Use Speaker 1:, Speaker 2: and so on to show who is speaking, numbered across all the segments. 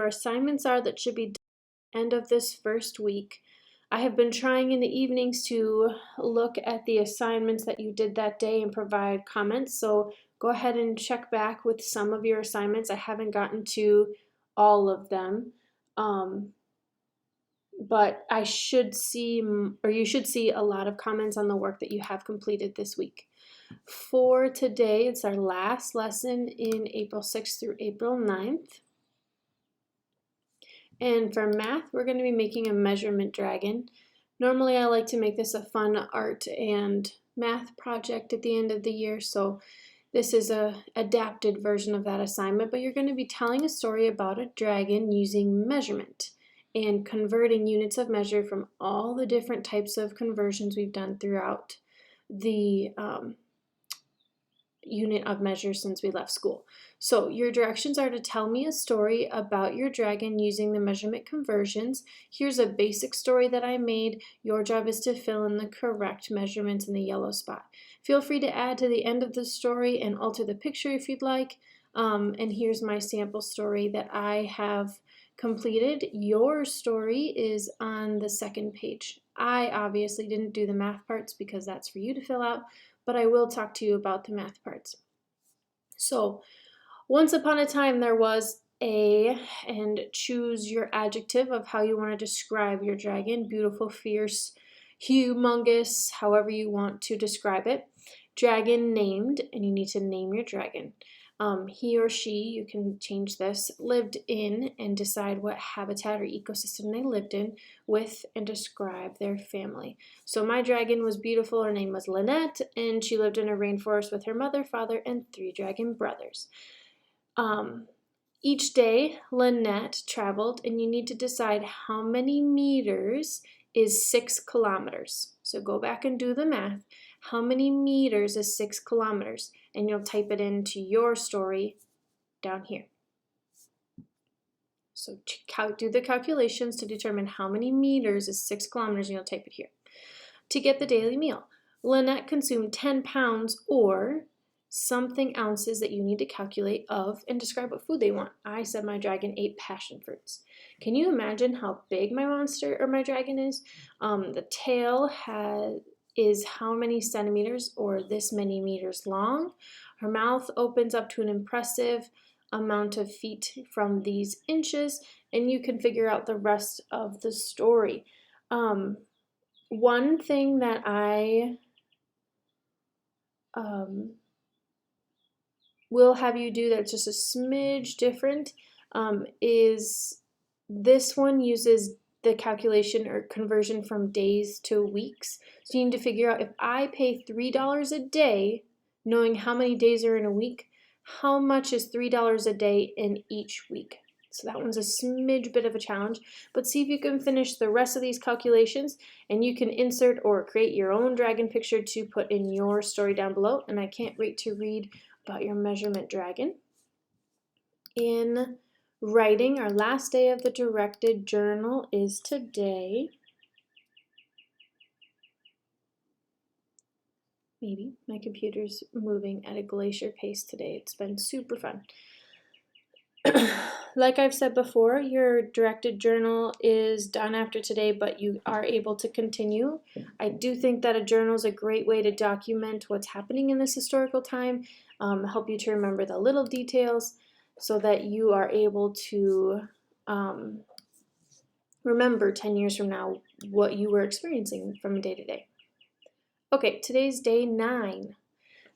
Speaker 1: your assignments are that should be done at the end of this first week. I have been trying in the evenings to look at the assignments that you did that day and provide comments, so go ahead and check back with some of your assignments. I haven't gotten to all of them, but I should see, or you should see a lot of comments on the work that you have completed this week. For today, it's our last lesson in April 6th through April 9th. And for math, we're going to be making a measurement dragon. Normally, I like to make this a fun art and math project at the end of the year, so this is a adapted version of that assignment, but you're going to be telling a story about a dragon using measurement and converting units of measure from all the different types of conversions we've done throughout the unit of measure since we left school. So your directions are to tell me a story about your dragon using the measurement conversions. Here's a basic story that I made. Your job is to fill in the correct measurements in the yellow spot. Feel free to add to the end of the story and alter the picture if you'd like. And here's my sample story that I have completed. Your story is on the second page. I obviously didn't do the math parts because that's for you to fill out, but I will talk to you about the math parts. So, once upon a time there was and choose your adjective of how you want to describe your dragon. Beautiful, fierce, humongous, however you want to describe it. Dragon named, and you need to name your dragon. He or she, you can change this, lived in, and decide what habitat or ecosystem they lived in with, and describe their family. So my dragon was beautiful. Her name was Lynette, and she lived in a rainforest with her mother, father, and 3 dragon brothers. Each day, Lynette traveled, and you need to decide how many meters is 6 kilometers. So go back and do the math. How many meters is 6 kilometers? And you'll type it into your story down here. So do the calculations to determine how many meters is 6 kilometers, and you'll type it here. To get the daily meal, Lynette consumed 10 pounds or something ounces that you need to calculate of and describe what food they want. I said my dragon ate passion fruits. Can you imagine how big my monster or my dragon is? The tail is how many centimeters or this many meters long. Her mouth opens up to an impressive amount of feet from these inches, and you can figure out the rest of the story. One thing that I will have you do that's just a smidge different is this one uses the calculation or conversion from days to weeks. So you need to figure out, if I pay $3 a day, knowing how many days are in a week, how much is $3 a day in each week? So that one's a smidge bit of a challenge, but see if you can finish the rest of these calculations, and you can insert or create your own dragon picture to put in your story down below. And I can't wait to read about your measurement dragon. In writing, our last day of the directed journal is today. Maybe my computer's moving at a glacier pace today. It's been super fun. Like I've said before, your directed journal is done after today, but you are able to continue. I do think that a journal is a great way to document what's happening in this historical time, help you to remember the little details so that you are able to remember 10 years from now what you were experiencing from day to day. Okay, today's day 9.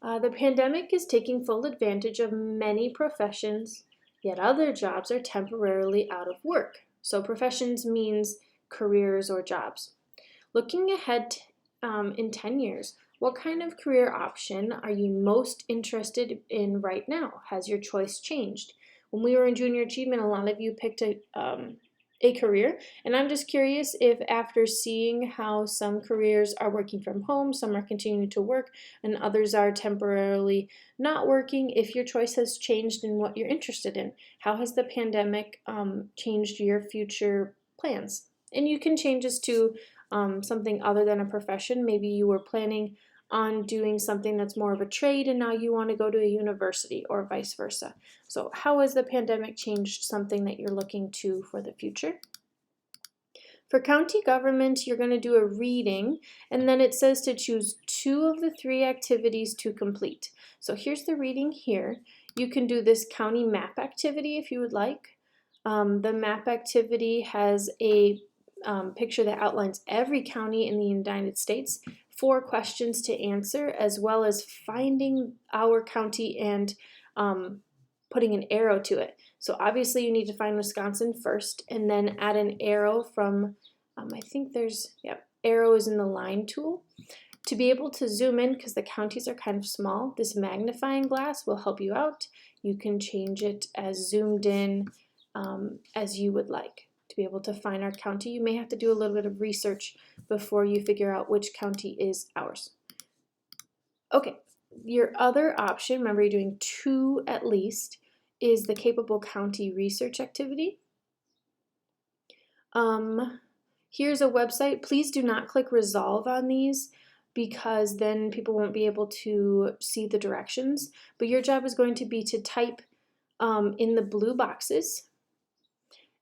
Speaker 1: The pandemic is taking full advantage of many professions, yet other jobs are temporarily out of work. So professions means careers or jobs. Looking ahead in 10 years, what kind of career option are you most interested in right now? Has your choice changed? When we were in junior achievement, a lot of you picked a career, and I'm just curious if after seeing how some careers are working from home, some are continuing to work, and others are temporarily not working, if your choice has changed in what you're interested in. How has the pandemic changed your future plans? And you can change this to something other than a profession. Maybe you were planning on doing something that's more of a trade and now you want to go to a university or vice versa. So how has the pandemic changed something that you're looking to for the future? For county government, you're going to do a reading, and then it says to choose 2 of the 3 activities to complete. So here's the reading here. You can do this county map activity if you would like. The map activity has a picture that outlines every county in the United States, 4 questions to answer, as well as finding our county and putting an arrow to it. So obviously you need to find Wisconsin first and then add an arrow from, I think there's, arrow is in the line tool. To be able to zoom in, because the counties are kind of small, this magnifying glass will help you out. You can change it as zoomed in as you would like. To be able to find our county, you may have to do a little bit of research before you figure out which county is ours. Okay, your other option, remember you're doing 2 at least, is the Capable County Research Activity. Here's a website. Please do not click resolve on these because then people won't be able to see the directions. But your job is going to be to type in the blue boxes.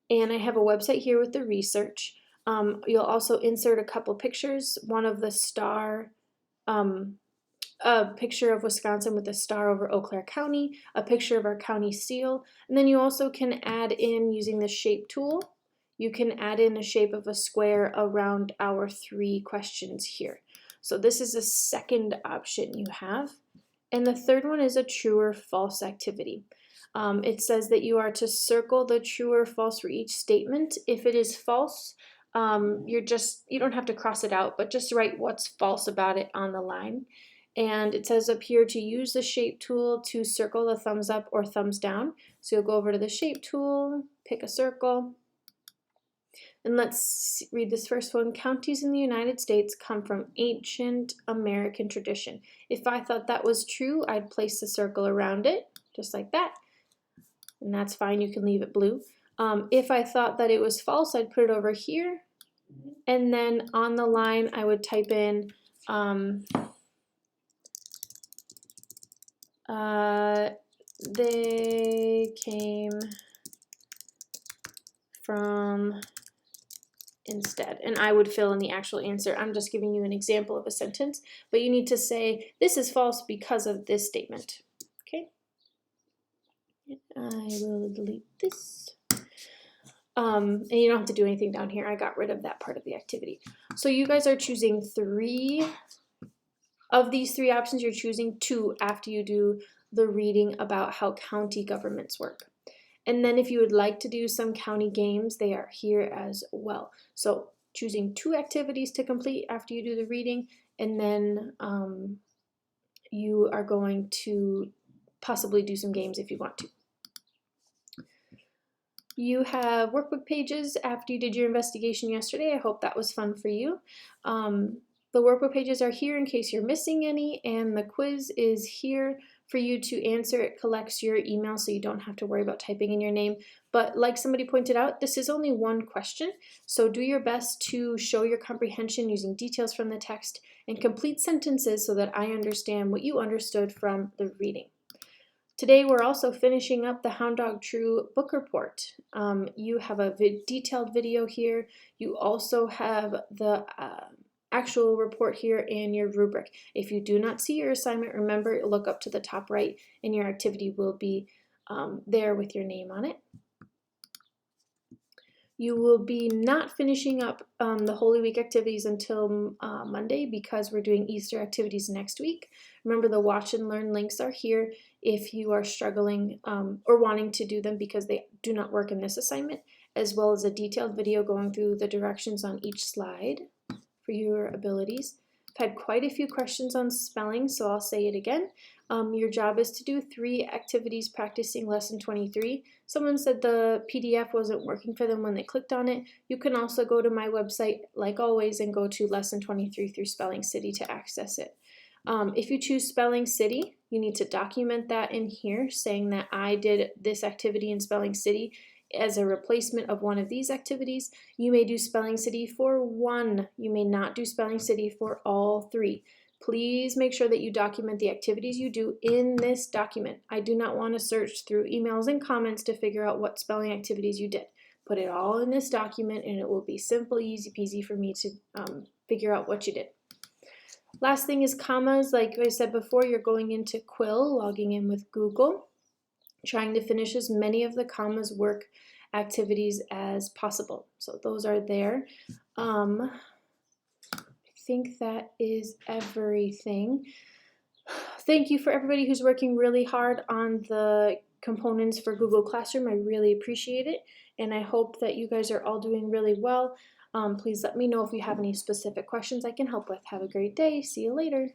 Speaker 1: And I have a website here with the research. You'll also insert a couple pictures, one of the star, a picture of Wisconsin with a star over Eau Claire County, a picture of our county seal, and then you also can add in, using the shape tool, you can add in a shape of a square around our 3 questions here. So this is a second option you have. And the third one is a true or false activity. It says that you are to circle the true or false for each statement. If it is false, you don't have to cross it out, but just write what's false about it on the line. And it says up here to use the shape tool to circle the thumbs up or thumbs down. So you'll go over to the shape tool, pick a circle, and let's read this first one. Counties in the United States come from ancient American tradition. If I thought that was true, I'd place a circle around it, just like that. And that's fine, you can leave it blue. If I thought that it was false, I'd put it over here. And then on the line, I would type in they came from instead, and I would fill in the actual answer. I'm just giving you an example of a sentence, but you need to say this is false because of this statement. Okay, I will delete this. And you don't have to do anything down here. I got rid of that part of the activity. So you guys are choosing 3 of these 3 options. You're choosing 2 after you do the reading about how county governments work. And then if you would like to do some county games, they are here as well. So choosing 2 activities to complete after you do the reading, and then you are going to possibly do some games if you want to. You have workbook pages after you did your investigation yesterday. I hope that was fun for you. The workbook pages are here in case you're missing any, and the quiz is here for you to answer. It collects your email so you don't have to worry about typing in your name. But like somebody pointed out, this is only 1 question, so do your best to show your comprehension using details from the text and complete sentences so that I understand what you understood from the reading. Today we're also finishing up the Hound Dog True book report. You have a detailed video here. You also have the actual report here in your rubric. If you do not see your assignment, remember, look up to the top right and your activity will be there with your name on it. You will be not finishing up the Holy Week activities until Monday because we're doing Easter activities next week. Remember, the watch and learn links are here if you are struggling or wanting to do them because they do not work in this assignment, as well as a detailed video going through the directions on each slide for your abilities. I've had quite a few questions on spelling, so I'll say it again. Your job is to do 3 activities practicing lesson 23. Someone said the PDF wasn't working for them when they clicked on it. You can also go to my website, like always, and go to lesson 23 through Spelling City to access it. If you choose Spelling City, you need to document that in here, saying that I did this activity in Spelling City as a replacement of one of these activities. You may do Spelling City for 1. You may not do Spelling City for all 3. Please make sure that you document the activities you do in this document. I do not want to search through emails and comments to figure out what spelling activities you did. Put it all in this document and it will be simple, easy peasy for me to figure out what you did. Last thing is commas. Like I said before, you're going into Quill, logging in with Google, trying to finish as many of the commas work activities as possible. So those are there. I think that is everything. Thank you for everybody who's working really hard on the components for Google Classroom. I really appreciate it, and I hope that you guys are all doing really well. Please let me know if you have any specific questions I can help with. Have a great day. See you later.